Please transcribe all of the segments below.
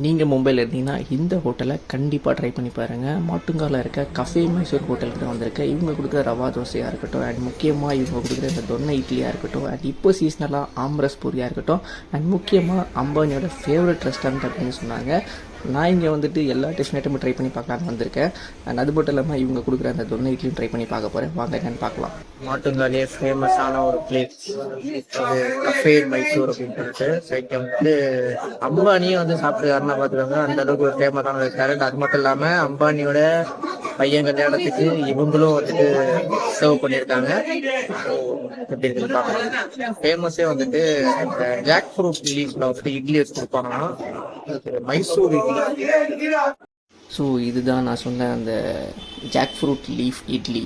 நீங்கள் மும்பையில் இருந்தீங்கன்னா இந்த ஹோட்டலை கண்டிப்பாக ட்ரை பண்ணி பாருங்கள். மாட்டுங்காலில் இருக்க கஃபே மைசூர் ஹோட்டலுக்கு தான் வந்திருக்கேன். இவங்க கொடுக்குற ரவா தோசையாக இருக்கட்டும், அண்ட் முக்கியமாக இவங்க கொடுக்குற இந்த தொன்னை இட்லியாக இருக்கட்டும், அண்ட் இப்போ சீசனலாக ஆம்ரஸ் பூரியாக இருக்கட்டும், அண்ட் முக்கியமாக அம்பானியோட ஃபேவரட் ரெஸ்டாரண்ட் அப்படின்னு சொன்னாங்க. நான் இங்கே வந்துட்டு எல்லா டிஃபன் ஐட்டமும் ட்ரை பண்ணி பார்க்கலான்னு வந்திருக்கேன். அண்ட் அது மட்டும் இல்லாமல் இவங்க கொடுக்குற அந்த தொன்னை இட்லியும் ட்ரை பண்ணி பார்க்க போகிறேன். வாங்க என்னன்னு பார்க்கலாம். மாட்டுங்காலியே ஃபேமஸான ஒரு பிளேஸ் அது கஃபே மைசூர் அப்படின்னு சொல்லிட்டு. ஸோ இங்கே வந்து அம்பானியும் வந்து சாப்பிட்டுக்காருன்னா பார்த்துக்கோங்க, அந்த அளவுக்கு ஒரு ஃபேமஸான ரெஸ்டாரண்ட். அது மட்டும் இல்லாமல் அம்பானியோட பையன் கல்யாணத்துக்கு இவங்களும் வந்துட்டு சர்வ் பண்ணியிருக்காங்க. எப்படி இருக்குன்னு பார்க்கலாம். ஃபேமஸே வந்துட்டு ஜாக் ஃப்ரூட் லீஃப்ல வந்துட்டு இட்லி வச்சு கொடுப்பாங்கன்னா மைசூர் இட்லி. ஸோ இதுதான் நான் சொன்ன அந்த ஜாக் ஃப்ரூட் லீஃப் இட்லி.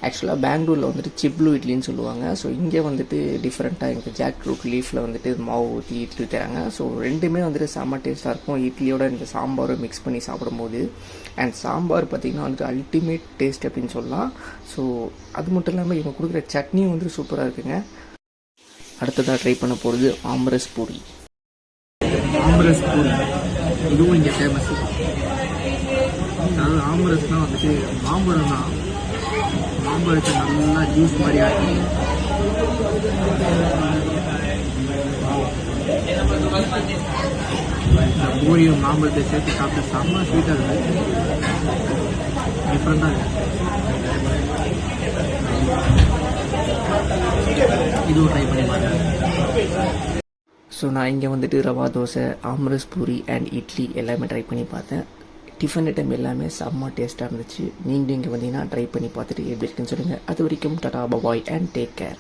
ஆக்சுவலாக பெங்களூரில் வந்துட்டு சிப்லு இட்லின்னு சொல்லுவாங்க. ஸோ இங்கே வந்துட்டு டிஃப்ரெண்ட்டாக எங்கள் ஜாக் ஃப்ரூட் லீஃபில் வந்துட்டு மாவு ஊற்றி இட்லி தராங்க. ஸோ ரெண்டுமே வந்துட்டு செம்ம டேஸ்ட்டாக இருக்கும். இட்லியோட இந்த சாம்பாரும் மிக்ஸ் பண்ணி சாப்பிடும்போது, அண்ட் சாம்பார் பார்த்திங்கன்னா வந்துட்டு அல்டிமேட் டேஸ்ட் அப்படின்னு சொல்லலாம். ஸோ அது மட்டும் இல்லாமல் இவங்க கொடுக்குற சட்னியும் வந்துட்டு சூப்பராக இருக்குங்க. அடுத்ததாக ட்ரை பண்ண போகிறது ஆம்ரஸ் பூரி. ஆம்ரஸ் பூரி இதுவும் இங்கே ஃபேமஸ். அதாவது ஆம்ரஸ்னால் வந்துட்டு மாம்பழம் தான். மாம்பழத்தை நல்லா ஜூஸ் மாதிரி ஆகி இந்த பூரியும் மாம்பழத்தை சேர்த்து சாப்பிட்டு செம்ம ஸ்வீட்டாக இருக்குது. டிஃப்ரெண்ட்டாக இருக்குது. இதுவும் ட்ரை பண்ணி பார்த்தேன். ஸோ நான் இங்கே வந்துட்டு ரவா தோசை, ஆம்ரஸ் பூரி அண்ட் இட்லி எல்லாமே ட்ரை பண்ணி பார்த்தேன். டிஃபன் ஐட்டம் எல்லாமே செம்ம டேஸ்ட்டாக இருந்துச்சு. நீங்களும் இங்கே வந்தீங்கன்னா ட்ரை பண்ணி பார்த்துட்டு எப்படி இருக்குன்னு சொல்லுங்கள். அது வரைக்கும் டாடா பாய் அண்ட் டேக் கேர்.